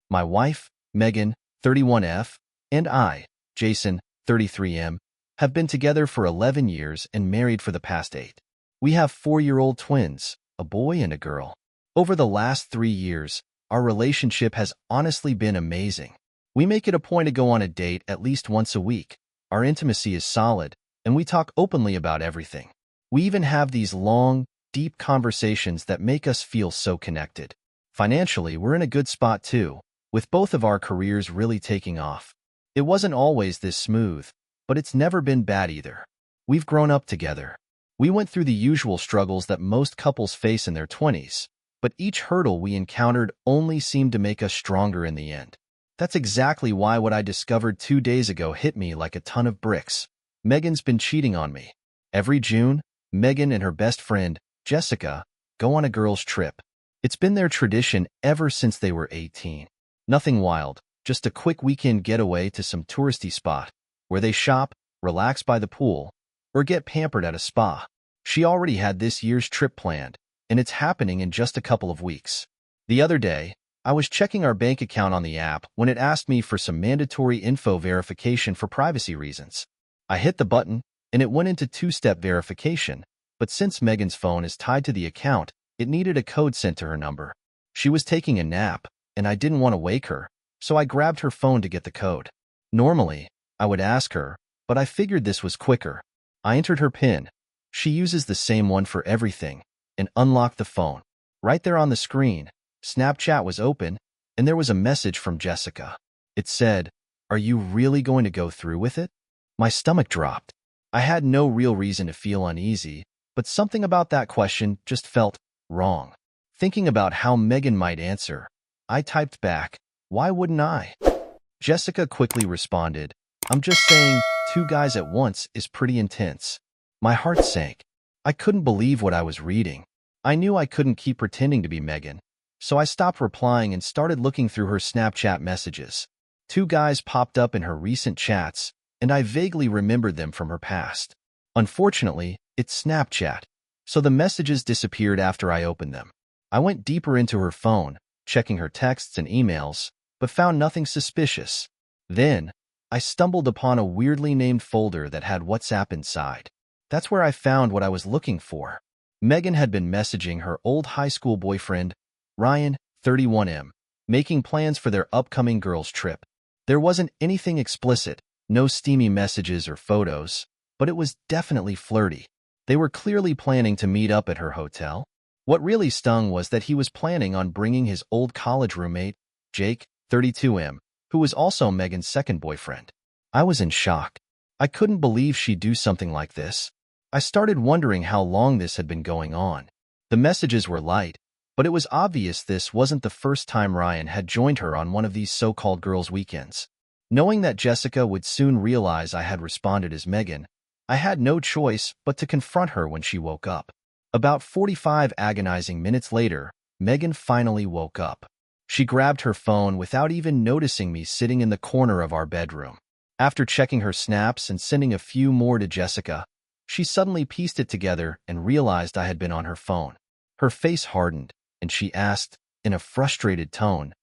My wife, Megan, 31F, and I, Jason, 33M, have been together for 11 years and married for the past 8. We have 4-year-old twins, a boy and a girl. Over the last 3 years, our relationship has honestly been amazing. We make it a point to go on a date at least once a week. Our intimacy is solid, and we talk openly about everything. We even have these long, deep conversations that make us feel so connected. Financially, we're in a good spot too, with both of our careers really taking off. It wasn't always this smooth, but it's never been bad either. We've grown up together. We went through the usual struggles that most couples face in their 20s, but each hurdle we encountered only seemed to make us stronger in the end. That's exactly why what I discovered 2 days ago hit me like a ton of bricks. Megan's been cheating on me. Every June, Megan and her best friend, Jessica, go on a girls' trip. It's been their tradition ever since they were 18. Nothing wild, just a quick weekend getaway to some touristy spot, where they shop, relax by the pool, or get pampered at a spa. She already had this year's trip planned, and it's happening in just a couple of weeks. The other day, I was checking our bank account on the app when it asked me for some mandatory info verification for privacy reasons. I hit the button, and it went into two-step verification, but since Megan's phone is tied to the account, it needed a code sent to her number. She was taking a nap, and I didn't want to wake her, so I grabbed her phone to get the code. Normally, I would ask her, but I figured this was quicker. I entered her PIN. She uses the same one for everything, and unlocked the phone. Right there on the screen, Snapchat was open, and there was a message from Jessica. It said, "Are you really going to go through with it?" My stomach dropped. I had no real reason to feel uneasy, but something about that question just felt wrong. Thinking about how Megan might answer, I typed back, "Why wouldn't I?" Jessica quickly responded, "I'm just saying, 2 guys at once is pretty intense." My heart sank. I couldn't believe what I was reading. I knew I couldn't keep pretending to be Megan, so I stopped replying and started looking through her Snapchat messages. 2 guys popped up in her recent chats, and I vaguely remembered them from her past. Unfortunately, it's Snapchat, so the messages disappeared after I opened them. I went deeper into her phone, checking her texts and emails, but found nothing suspicious. Then, I stumbled upon a weirdly named folder that had WhatsApp inside. That's where I found what I was looking for. Megan had been messaging her old high school boyfriend, Ryan, 31M, making plans for their upcoming girls' trip. There wasn't anything explicit, no steamy messages or photos, but it was definitely flirty. They were clearly planning to meet up at her hotel. What really stung was that he was planning on bringing his old college roommate, Jake, 32M, who was also Megan's second boyfriend. I was in shock. I couldn't believe she'd do something like this. I started wondering how long this had been going on. The messages were light, but it was obvious this wasn't the first time Ryan had joined her on one of these so-called girls' weekends. Knowing that Jessica would soon realize I had responded as Megan, I had no choice but to confront her when she woke up. About 45 agonizing minutes later, Megan finally woke up. She grabbed her phone without even noticing me sitting in the corner of our bedroom. After checking her snaps and sending a few more to Jessica, she suddenly pieced it together and realized I had been on her phone. Her face hardened, and she asked, in a frustrated tone,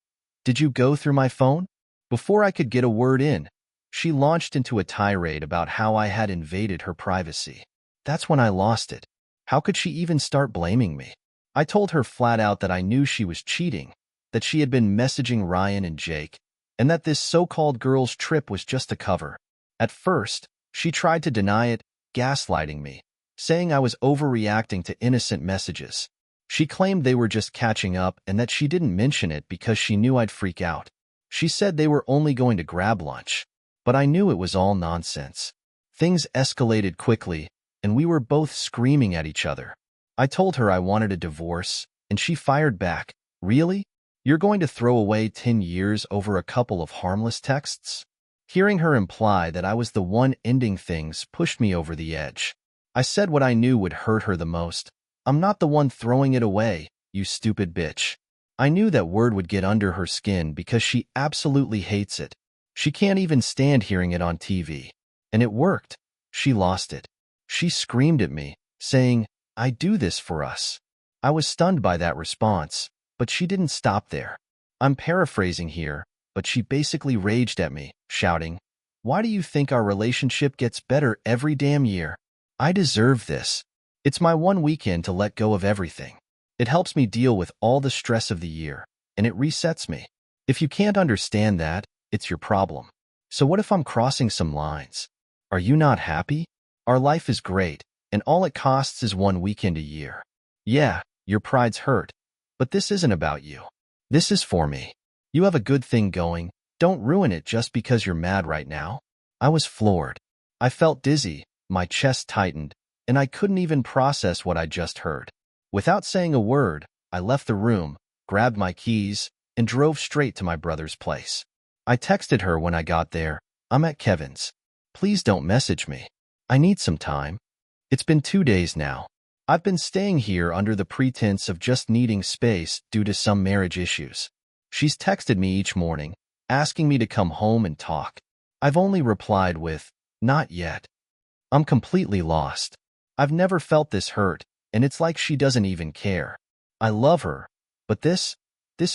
"Did you go through my phone?" Before I could get a word in, she launched into a tirade about how I had invaded her privacy. That's when I lost it. How could she even start blaming me? I told her flat out that I knew she was cheating, that she had been messaging Ryan and Jake, and that this so-called girls' trip was just a cover. At first, she tried to deny it, gaslighting me, saying I was overreacting to innocent messages. She claimed they were just catching up and that she didn't mention it because she knew I'd freak out. She said they were only going to grab lunch, but I knew it was all nonsense. Things escalated quickly, and we were both screaming at each other. I told her I wanted a divorce, and she fired back, "Really? You're going to throw away 10 years over a couple of harmless texts?" Hearing her imply that I was the one ending things pushed me over the edge. I said what I knew would hurt her the most. "I'm not the one throwing it away, you stupid bitch." I knew that word would get under her skin because she absolutely hates it. She can't even stand hearing it on TV. And it worked. She lost it. She screamed at me, saying, "I do this for us." I was stunned by that response, but she didn't stop there. I'm paraphrasing here, but she basically raged at me, shouting, "Why do you think our relationship gets better every damn year? I deserve this. It's my one weekend to let go of everything. It helps me deal with all the stress of the year, and it resets me. If you can't understand that, it's your problem. So what if I'm crossing some lines? Are you not happy? Our life is great, and all it costs is one weekend a year. Yeah, your pride's hurt, but this isn't about you. This is for me. You have a good thing going. Don't ruin it just because you're mad right now." I was floored. I felt dizzy, my chest tightened, and I couldn't even process what I just heard. Without saying a word, I left the room, grabbed my keys, and drove straight to my brother's place. I texted her when I got there, "I'm at Kevin's. Please don't message me. I need some time." It's been 2 days now. I've been staying here under the pretense of just needing space due to some marriage issues. She's texted me each morning, asking me to come home and talk. I've only replied with, "Not yet." I'm completely lost. I've never felt this hurt, and it's like she doesn't even care. I love her, but this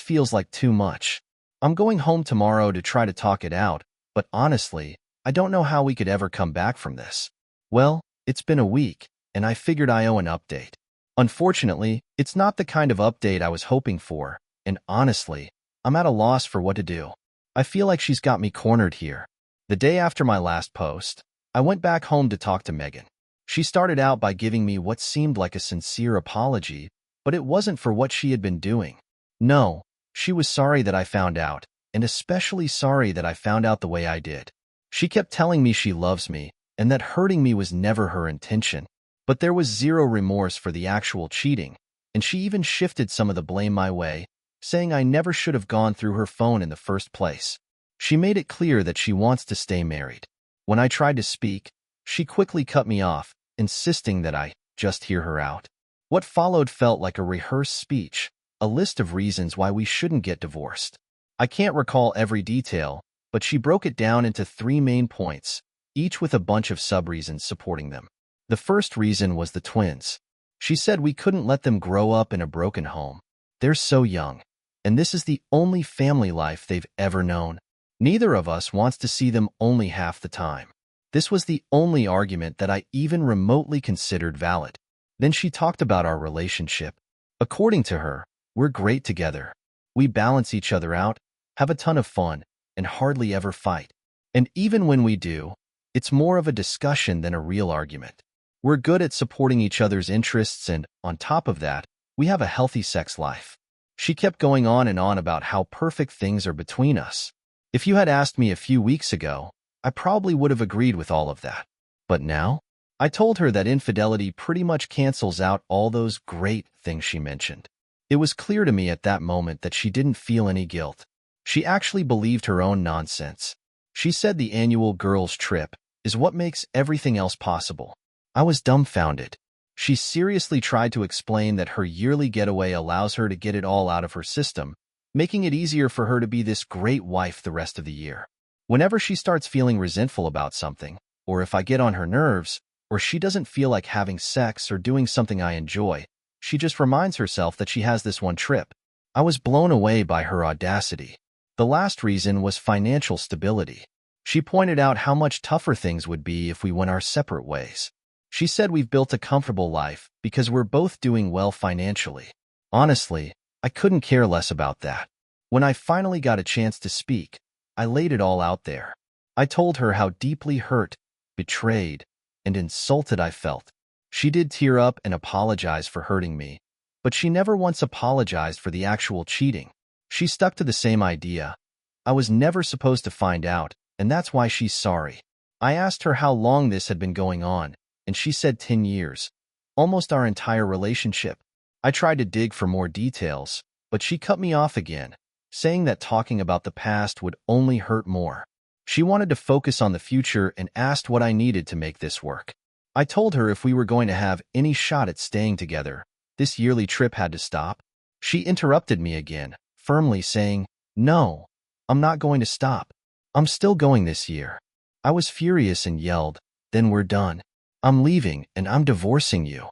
feels like too much. I'm going home tomorrow to try to talk it out, but honestly, I don't know how we could ever come back from this. Well, it's been a week, and I figured I owe an update. Unfortunately, it's not the kind of update I was hoping for, and honestly, I'm at a loss for what to do. I feel like she's got me cornered here. The day after my last post, I went back home to talk to Megan. She started out by giving me what seemed like a sincere apology, but it wasn't for what she had been doing. No, she was sorry that I found out, and especially sorry that I found out the way I did. She kept telling me she loves me, and that hurting me was never her intention. But there was zero remorse for the actual cheating, and she even shifted some of the blame my way, saying I never should have gone through her phone in the first place. She made it clear that she wants to stay married. When I tried to speak, she quickly cut me off, insisting that I just hear her out. What followed felt like a rehearsed speech, a list of reasons why we shouldn't get divorced. I can't recall every detail, but she broke it down into 3 main points, each with a bunch of sub-reasons supporting them. The first reason was the twins. She said we couldn't let them grow up in a broken home. They're so young, and this is the only family life they've ever known. Neither of us wants to see them only half the time. This was the only argument that I even remotely considered valid. Then she talked about our relationship. According to her, we're great together. We balance each other out, have a ton of fun, and hardly ever fight. And even when we do, it's more of a discussion than a real argument. We're good at supporting each other's interests, and, on top of that, we have a healthy sex life. She kept going on and on about how perfect things are between us. If you had asked me a few weeks ago, I probably would have agreed with all of that. But now, I told her that infidelity pretty much cancels out all those great things she mentioned. It was clear to me at that moment that she didn't feel any guilt. She actually believed her own nonsense. She said the annual girls' trip is what makes everything else possible. I was dumbfounded. She seriously tried to explain that her yearly getaway allows her to get it all out of her system, making it easier for her to be this great wife the rest of the year. Whenever she starts feeling resentful about something, or if I get on her nerves, or she doesn't feel like having sex or doing something I enjoy, she just reminds herself that she has this one trip. I was blown away by her audacity. The last reason was financial stability. She pointed out how much tougher things would be if we went our separate ways. She said we've built a comfortable life because we're both doing well financially. Honestly, I couldn't care less about that. When I finally got a chance to speak, I laid it all out there. I told her how deeply hurt, betrayed, and insulted I felt. She did tear up and apologize for hurting me, but she never once apologized for the actual cheating. She stuck to the same idea. I was never supposed to find out, and that's why she's sorry. I asked her how long this had been going on, and she said 10 years, almost our entire relationship. I tried to dig for more details, but she cut me off again, saying that talking about the past would only hurt more. She wanted to focus on the future and asked what I needed to make this work. I told her if we were going to have any shot at staying together, this yearly trip had to stop. She interrupted me again, firmly saying, "No, I'm not going to stop. I'm still going this year." I was furious and yelled, "Then we're done. I'm leaving and I'm divorcing you."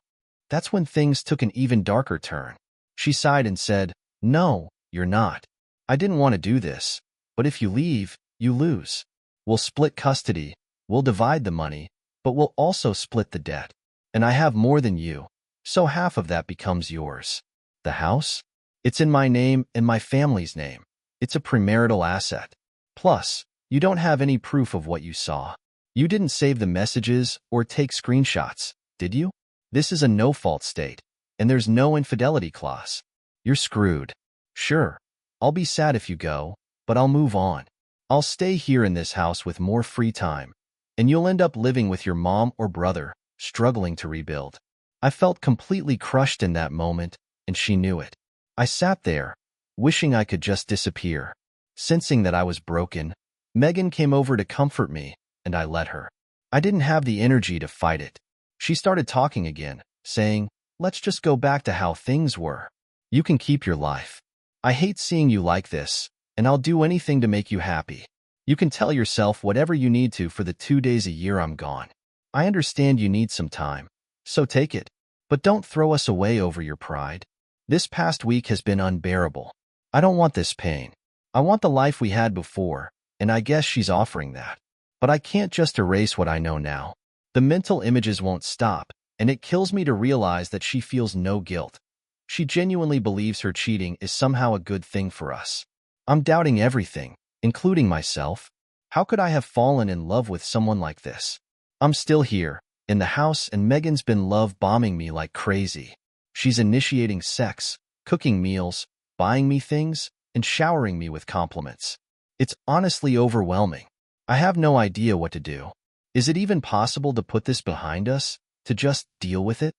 That's when things took an even darker turn. She sighed and said, "No, you're not. I didn't want to do this, but if you leave, you lose. We'll split custody, we'll divide the money, but we'll also split the debt. And I have more than you, so half of that becomes yours. The house? It's in my name and my family's name. It's a premarital asset. Plus, you don't have any proof of what you saw. You didn't save the messages or take screenshots, did you? This is a no-fault state, and there's no infidelity clause. You're screwed. Sure, I'll be sad if you go, but I'll move on. I'll stay here in this house with more free time, and you'll end up living with your mom or brother, struggling to rebuild. I felt completely crushed in that moment, and she knew it. I sat there, wishing I could just disappear. Sensing that I was broken, Megan came over to comfort me, and I let her. I didn't have the energy to fight it. She started talking again, saying, "Let's just go back to how things were. You can keep your life. I hate seeing you like this, and I'll do anything to make you happy. You can tell yourself whatever you need to for the 2 days a year I'm gone. I understand you need some time, so take it. But don't throw us away over your pride. This past week has been unbearable. I don't want this pain. I want the life we had before, and I guess she's offering that. But I can't just erase what I know now. The mental images won't stop, and it kills me to realize that she feels no guilt. She genuinely believes her cheating is somehow a good thing for us. I'm doubting everything, including myself. How could I have fallen in love with someone like this? I'm still here, in the house, and Megan's been love-bombing me like crazy. She's initiating sex, cooking meals, buying me things, and showering me with compliments. It's honestly overwhelming. I have no idea what to do. Is it even possible to put this behind us, to just deal with it?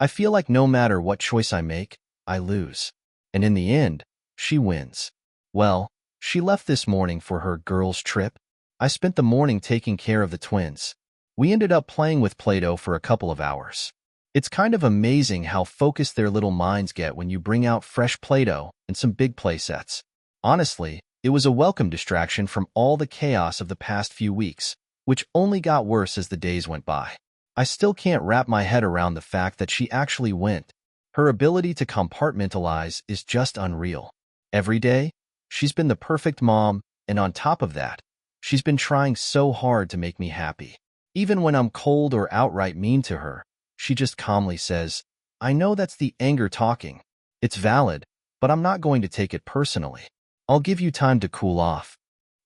I feel like no matter what choice I make, I lose. And in the end, she wins. Well, she left this morning for her girls' trip. I spent the morning taking care of the twins. We ended up playing with Play-Doh for a couple of hours. It's kind of amazing how focused their little minds get when you bring out fresh Play-Doh and some big play sets. Honestly, it was a welcome distraction from all the chaos of the past few weeks, which only got worse as the days went by. I still can't wrap my head around the fact that she actually went. Her ability to compartmentalize is just unreal. Every day, she's been the perfect mom, and on top of that, she's been trying so hard to make me happy. Even when I'm cold or outright mean to her, she just calmly says, "I know that's the anger talking. It's valid, but I'm not going to take it personally. I'll give you time to cool off."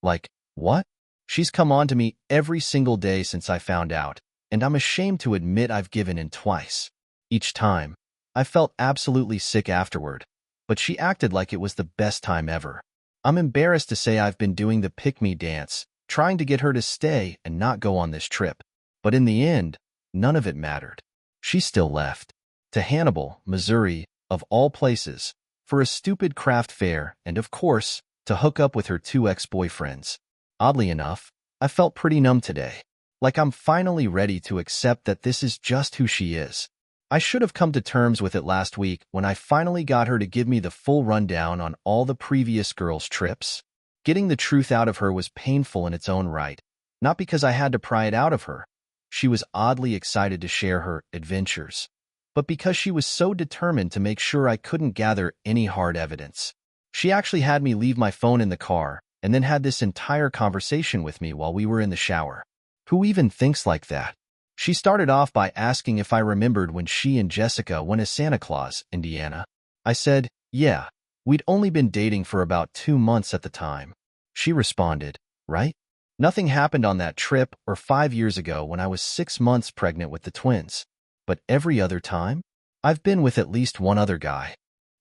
Like, what? She's come on to me every single day since I found out, and I'm ashamed to admit I've given in twice. Each time, I felt absolutely sick afterward, but she acted like it was the best time ever. I'm embarrassed to say I've been doing the pick-me dance, trying to get her to stay and not go on this trip. But in the end, none of it mattered. She still left. To Hannibal, Missouri, of all places, for a stupid craft fair and, of course, to hook up with her 2 ex-boyfriends. Oddly enough, I felt pretty numb today. Like I'm finally ready to accept that this is just who she is. I should have come to terms with it last week when I finally got her to give me the full rundown on all the previous girls' trips. Getting the truth out of her was painful in its own right, not because I had to pry it out of her. She was oddly excited to share her adventures, but because she was so determined to make sure I couldn't gather any hard evidence. She actually had me leave my phone in the car and then had this entire conversation with me while we were in the shower. Who even thinks like that? She started off by asking if I remembered when she and Jessica went to Santa Claus, Indiana. I said, yeah, we'd only been dating for about 2 months at the time. She responded, right? Nothing happened on that trip or 5 years ago when I was 6 months pregnant with the twins. But every other time, I've been with at least one other guy.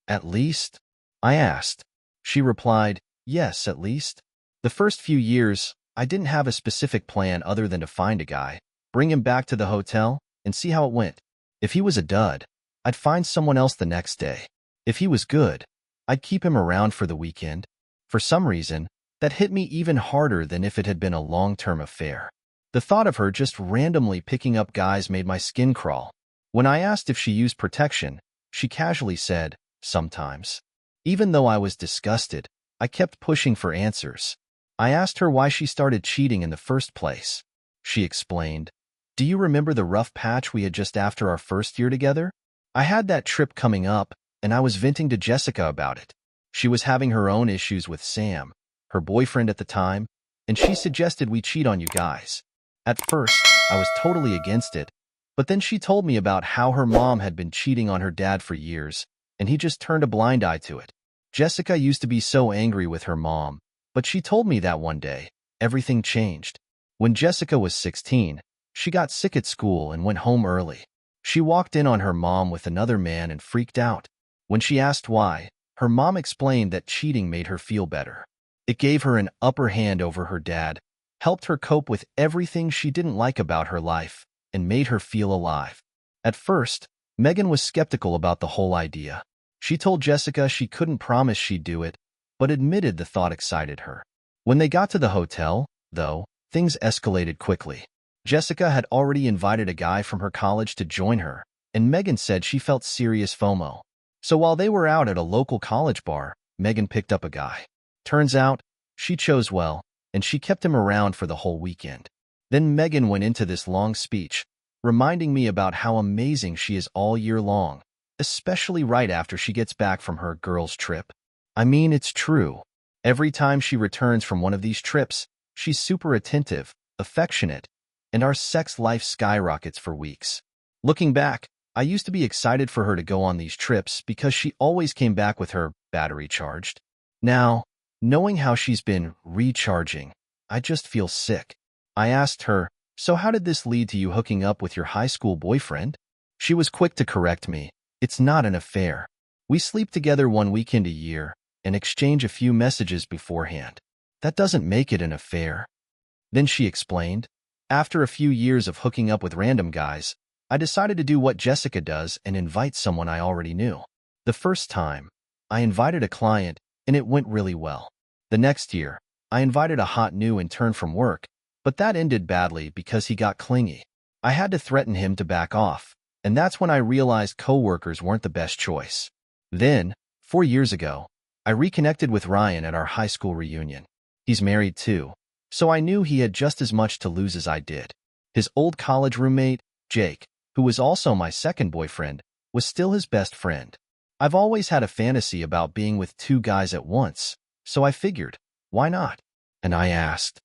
At least? I asked. She replied, yes, at least. The first few years, I didn't have a specific plan other than to find a guy, bring him back to the hotel, and see how it went. If he was a dud, I'd find someone else the next day. If he was good, I'd keep him around for the weekend. For some reason, that hit me even harder than if it had been a long-term affair. The thought of her just randomly picking up guys made my skin crawl. When I asked if she used protection, she casually said, sometimes. Even though I was disgusted, I kept pushing for answers. I asked her why she started cheating in the first place. She explained, do you remember the rough patch we had just after our first year together? I had that trip coming up, and I was venting to Jessica about it. She was having her own issues with Sam, her boyfriend at the time, and she suggested we cheat on you guys. At first, I was totally against it, but then she told me about how her mom had been cheating on her dad for years, and he just turned a blind eye to it. Jessica used to be so angry with her mom, but she told me that one day, everything changed. When Jessica was 16, she got sick at school and went home early. She walked in on her mom with another man and freaked out. When she asked why, her mom explained that cheating made her feel better. It gave her an upper hand over her dad, helped her cope with everything she didn't like about her life, and made her feel alive. At first, Megan was skeptical about the whole idea. She told Jessica she couldn't promise she'd do it, but admitted the thought excited her. When they got to the hotel, though, things escalated quickly. Jessica had already invited a guy from her college to join her, and Megan said she felt serious FOMO. So while they were out at a local college bar, Megan picked up a guy. Turns out, she chose well, and she kept him around for the whole weekend. Then Megan went into this long speech, reminding me about how amazing she is all year long, especially right after she gets back from her girls' trip. I mean, it's true. Every time she returns from one of these trips, she's super attentive, affectionate, and our sex life skyrockets for weeks. Looking back, I used to be excited for her to go on these trips because she always came back with her battery charged. Now, knowing how she's been recharging, I just feel sick. I asked her, "So how did this lead to you hooking up with your high school boyfriend?" She was quick to correct me. "It's not an affair. We sleep together one weekend a year and exchange a few messages beforehand. That doesn't make it an affair." Then she explained, "After a few years of hooking up with random guys, I decided to do what Jessica does and invite someone I already knew. The first time, I invited a client, and it went really well. The next year, I invited a hot new intern from work, but that ended badly because he got clingy. I had to threaten him to back off, and that's when I realized coworkers weren't the best choice. Then, 4 years ago, I reconnected with Ryan at our high school reunion. He's married too, so I knew he had just as much to lose as I did. His old college roommate, Jake, who was also my second boyfriend, was still his best friend. I've always had a fantasy about being with 2 guys at once, so I figured, why not? And I asked.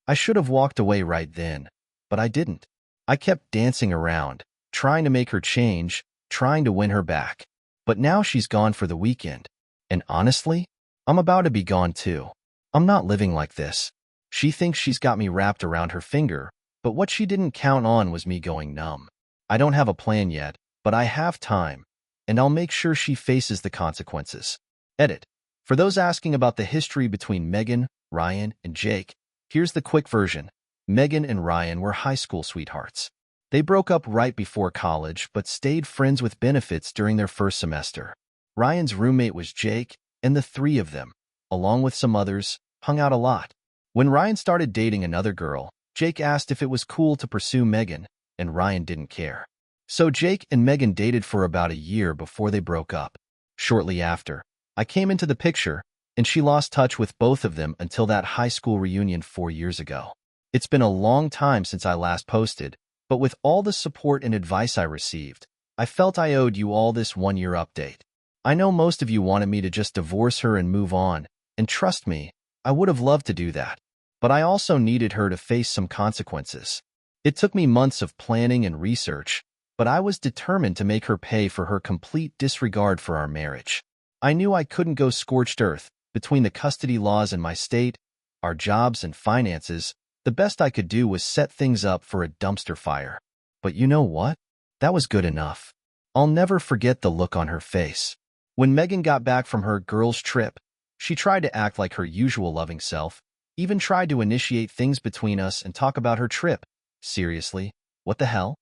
I should have walked away right then, but I didn't. I kept dancing around, trying to make her change, trying to win her back. But now she's gone for the weekend. And honestly, I'm about to be gone too. I'm not living like this. She thinks she's got me wrapped around her finger, but what she didn't count on was me going numb. I don't have a plan yet, but I have time, and I'll make sure she faces the consequences. Edit. For those asking about the history between Megan, Ryan, and Jake, here's the quick version. Megan and Ryan were high school sweethearts. They broke up right before college, but stayed friends with benefits during their first semester. Ryan's roommate was Jake, and the 3 of them, along with some others, hung out a lot. When Ryan started dating another girl, Jake asked if it was cool to pursue Megan, and Ryan didn't care. So Jake and Megan dated for about a year before they broke up. Shortly after, I came into the picture, and she lost touch with both of them until that high school reunion 4 years ago. It's been a long time since I last posted, but with all the support and advice I received, I felt I owed you all this 1-year update. I know most of you wanted me to just divorce her and move on, and trust me, I would have loved to do that. But I also needed her to face some consequences. It took me months of planning and research, but I was determined to make her pay for her complete disregard for our marriage. I knew I couldn't go scorched earth. Between the custody laws in my state, our jobs and finances, the best I could do was set things up for a dumpster fire. But you know what? That was good enough. I'll never forget the look on her face. When Megan got back from her girls' trip, she tried to act like her usual loving self, even tried to initiate things between us and talk about her trip. Seriously, what the hell?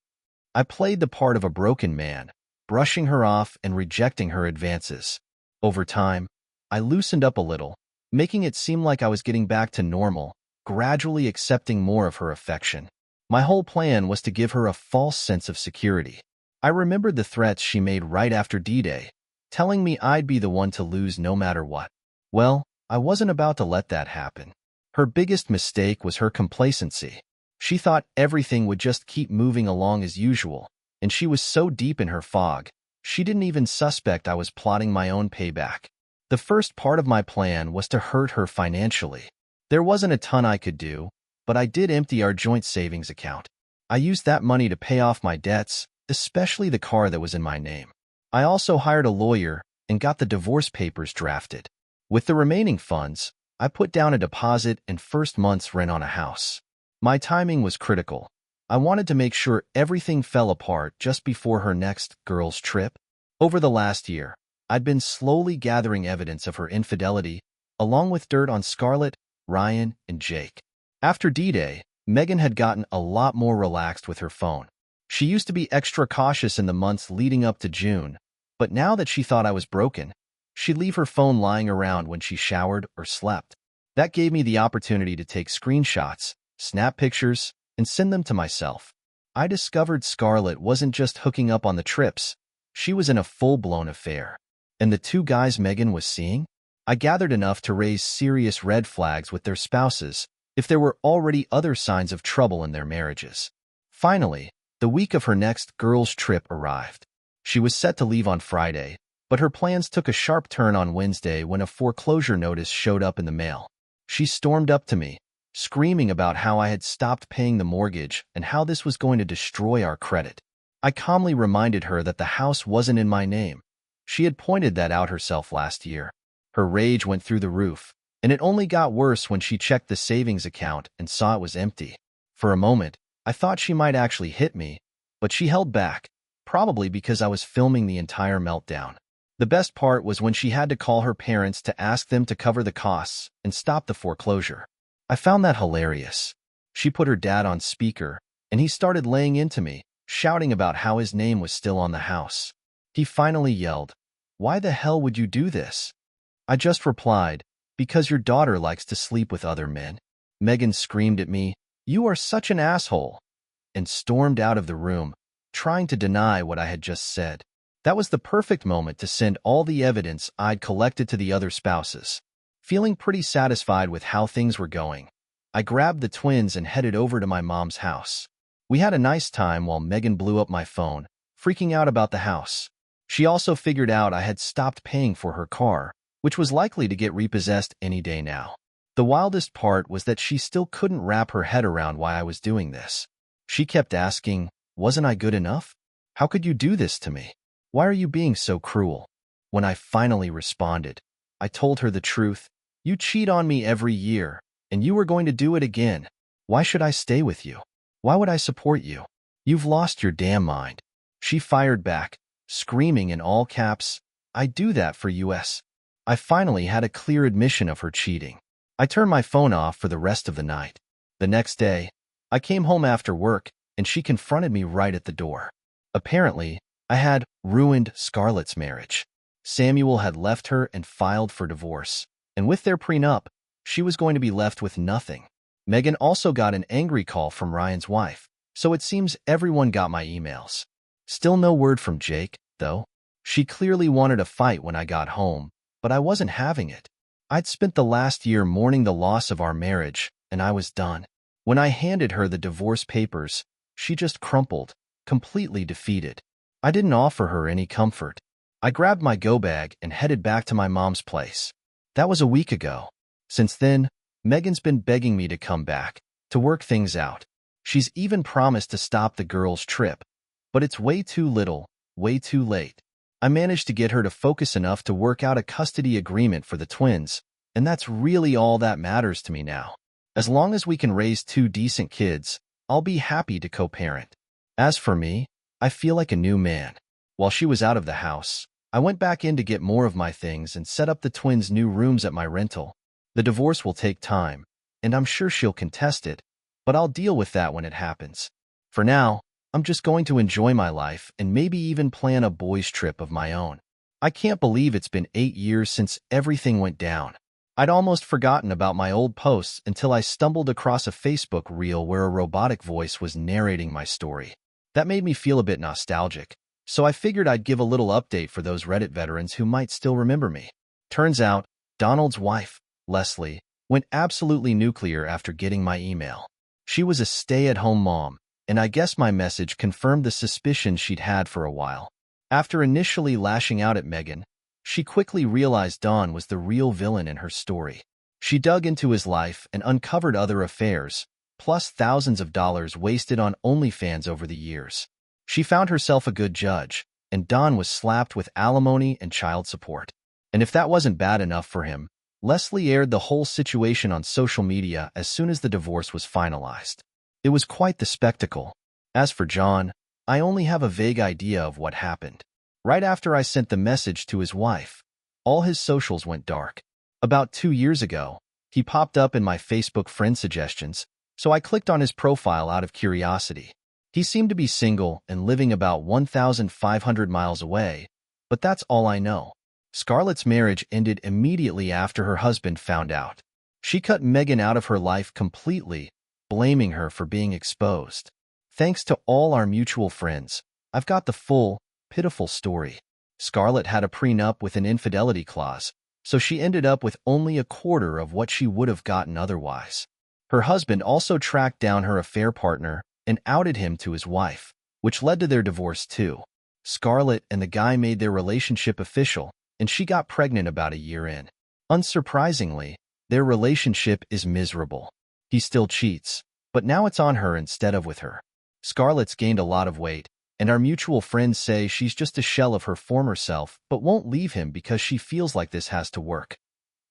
I played the part of a broken man, brushing her off and rejecting her advances. Over time, I loosened up a little, making it seem like I was getting back to normal, gradually accepting more of her affection. My whole plan was to give her a false sense of security. I remembered the threats she made right after D-Day, telling me I'd be the one to lose no matter what. Well, I wasn't about to let that happen. Her biggest mistake was her complacency. She thought everything would just keep moving along as usual, and she was so deep in her fog, she didn't even suspect I was plotting my own payback. The first part of my plan was to hurt her financially. There wasn't a ton I could do, but I did empty our joint savings account. I used that money to pay off my debts, especially the car that was in my name. I also hired a lawyer and got the divorce papers drafted. With the remaining funds, I put down a deposit and first month's rent on a house. My timing was critical. I wanted to make sure everything fell apart just before her next girls' trip. Over the last year, I'd been slowly gathering evidence of her infidelity, along with dirt on Scarlett, Ryan, and Jake. After D-Day, Megan had gotten a lot more relaxed with her phone. She used to be extra cautious in the months leading up to June, but now that she thought I was broken, she'd leave her phone lying around when she showered or slept. That gave me the opportunity to take screenshots, snap pictures, and send them to myself. I discovered Scarlett wasn't just hooking up on the trips, she was in a full-blown affair. And the two guys Megan was seeing? I gathered enough to raise serious red flags with their spouses if there were already other signs of trouble in their marriages. Finally, the week of her next girls' trip arrived. She was set to leave on Friday, but her plans took a sharp turn on Wednesday when a foreclosure notice showed up in the mail. She stormed up to me, screaming about how I had stopped paying the mortgage and how this was going to destroy our credit. I calmly reminded her that the house wasn't in my name. She had pointed that out herself last year. Her rage went through the roof, and it only got worse when she checked the savings account and saw it was empty. For a moment, I thought she might actually hit me, but she held back, probably because I was filming the entire meltdown. The best part was when she had to call her parents to ask them to cover the costs and stop the foreclosure. I found that hilarious. She put her dad on speaker, and he started laying into me, shouting about how his name was still on the house. He finally yelled, "Why the hell would you do this?" I just replied, "Because your daughter likes to sleep with other men." Megan screamed at me, "You are such an asshole," and stormed out of the room, trying to deny what I had just said. That was the perfect moment to send all the evidence I'd collected to the other spouses. Feeling pretty satisfied with how things were going, I grabbed the twins and headed over to my mom's house. We had a nice time while Megan blew up my phone, freaking out about the house. She also figured out I had stopped paying for her car, which was likely to get repossessed any day now. The wildest part was that she still couldn't wrap her head around why I was doing this. She kept asking, "Wasn't I good enough? How could you do this to me? Why are you being so cruel?" When I finally responded, I told her the truth. "You cheat on me every year, and you were going to do it again. Why should I stay with you? Why would I support you? You've lost your damn mind." She fired back, screaming in all caps, "I do that for us." I finally had a clear admission of her cheating. I turned my phone off for the rest of the night. The next day, I came home after work, and she confronted me right at the door. Apparently, I had ruined Scarlett's marriage. Samuel had left her and filed for divorce, and with their prenup, she was going to be left with nothing. Megan also got an angry call from Ryan's wife, so it seems everyone got my emails. Still no word from Jake, though. She clearly wanted a fight when I got home, but I wasn't having it. I'd spent the last year mourning the loss of our marriage, and I was done. When I handed her the divorce papers, she just crumpled, completely defeated. I didn't offer her any comfort. I grabbed my go bag and headed back to my mom's place. That was a week ago. Since then, Megan's been begging me to come back, to work things out. She's even promised to stop the girls' trip, but it's way too little, way too late. I managed to get her to focus enough to work out a custody agreement for the twins, and that's really all that matters to me now. As long as we can raise two decent kids, I'll be happy to co-parent. As for me, I feel like a new man. While she was out of the house, I went back in to get more of my things and set up the twins' new rooms at my rental. The divorce will take time, and I'm sure she'll contest it, but I'll deal with that when it happens. For now, I'm just going to enjoy my life and maybe even plan a boys' trip of my own. I can't believe it's been 8 years since everything went down. I'd almost forgotten about my old posts until I stumbled across a Facebook reel where a robotic voice was narrating my story. That made me feel a bit nostalgic, so I figured I'd give a little update for those Reddit veterans who might still remember me. Turns out, Donald's wife, Leslie, went absolutely nuclear after getting my email. She was a stay-at-home mom, and I guess my message confirmed the suspicions she'd had for a while. After initially lashing out at Megan, She quickly realized Don was the real villain in her story. She dug into his life and uncovered other affairs, plus thousands of dollars wasted on OnlyFans over the years. She found herself a good judge, and Don was slapped with alimony and child support. And if that wasn't bad enough for him, Leslie aired the whole situation on social media as soon as the divorce was finalized. It was quite the spectacle. As for John, I only have a vague idea of what happened. Right after I sent the message to his wife, all his socials went dark. About 2 years ago, he popped up in my Facebook friend suggestions, so I clicked on his profile out of curiosity. He seemed to be single and living about 1,500 miles away, but that's all I know. Scarlett's marriage ended immediately after her husband found out. She cut Megan out of her life completely, blaming her for being exposed. Thanks to all our mutual friends, I've got the full, pitiful story. Scarlett had a prenup with an infidelity clause, so she ended up with only a quarter of what she would have gotten otherwise. Her husband also tracked down her affair partner and outed him to his wife, which led to their divorce too. Scarlett and the guy made their relationship official, and she got pregnant about a year in. Unsurprisingly, their relationship is miserable. He still cheats, but now it's on her instead of with her. Scarlett's gained a lot of weight, and our mutual friends say she's just a shell of her former self but won't leave him because she feels like this has to work.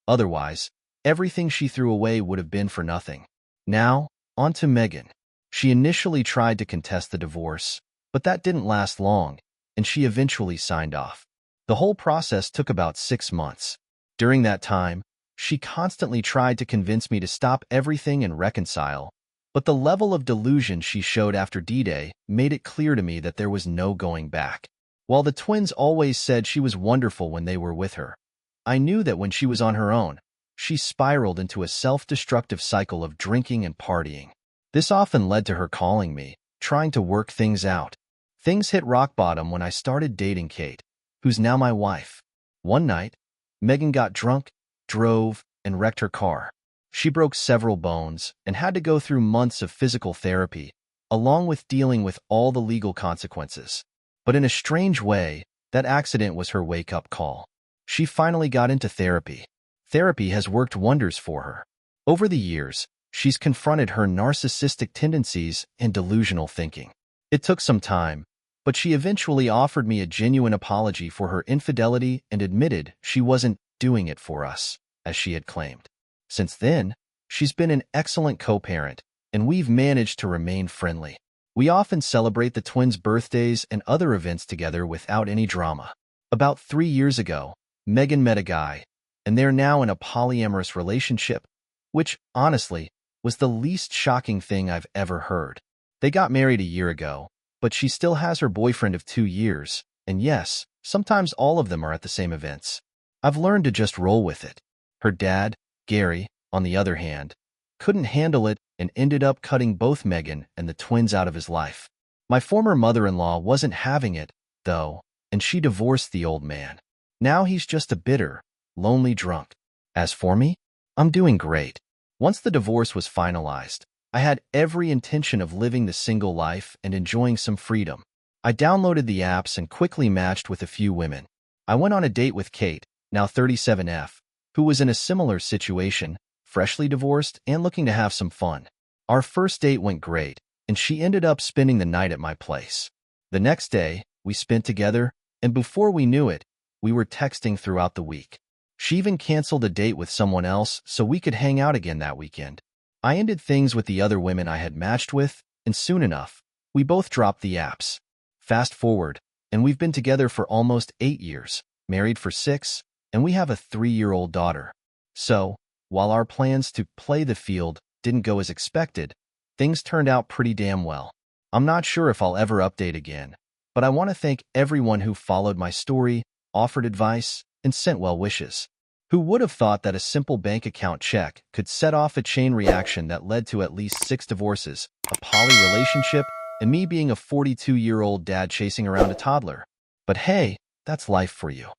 Otherwise, everything she threw away would have been for nothing. Now, on to Megan. She initially tried to contest the divorce, but that didn't last long, and she eventually signed off. The whole process took about 6 months. During that time, she constantly tried to convince me to stop everything and reconcile, but the level of delusion she showed after D-Day made it clear to me that there was no going back. While the twins always said she was wonderful when they were with her, I knew that when she was on her own, she spiraled into a self-destructive cycle of drinking and partying. This often led to her calling me, trying to work things out. Things hit rock bottom when I started dating Kate, who's now my wife. One night, Megan got drunk, drove, and wrecked her car. She broke several bones and had to go through months of physical therapy, along with dealing with all the legal consequences. But in a strange way, that accident was her wake-up call. She finally got into therapy. Therapy has worked wonders for her. Over the years, she's confronted her narcissistic tendencies and delusional thinking. It took some time, but she eventually offered me a genuine apology for her infidelity and admitted she wasn't doing it for us, as she had claimed. Since then, she's been an excellent co-parent, and we've managed to remain friendly. We often celebrate the twins' birthdays and other events together without any drama. About 3 years ago, Megan met a guy, and they're now in a polyamorous relationship, which, honestly, was the least shocking thing I've ever heard. They got married a year ago, but she still has her boyfriend of 2 years, and yes, sometimes all of them are at the same events. I've learned to just roll with it. Her dad, Gary, on the other hand, couldn't handle it and ended up cutting both Megan and the twins out of his life. My former mother-in-law wasn't having it, though, and she divorced the old man. Now he's just a bitter, lonely drunk. As for me, I'm doing great. Once the divorce was finalized, I had every intention of living the single life and enjoying some freedom. I downloaded the apps and quickly matched with a few women. I went on a date with Kate, now 37F, who was in a similar situation, freshly divorced and looking to have some fun. Our first date went great, and she ended up spending the night at my place. The next day, we spent together, and before we knew it, we were texting throughout the week. She even canceled a date with someone else so we could hang out again that weekend. I ended things with the other women I had matched with, and soon enough, we both dropped the apps. Fast forward, and we've been together for almost 8 years, married for 6, and we have a 3-year-old daughter. So, while our plans to play the field didn't go as expected, things turned out pretty damn well. I'm not sure if I'll ever update again, but I want to thank everyone who followed my story, offered advice, and sent well wishes. Who would have thought that a simple bank account check could set off a chain reaction that led to at least 6 divorces, a poly relationship, and me being a 42-year-old dad chasing around a toddler? But hey, that's life for you.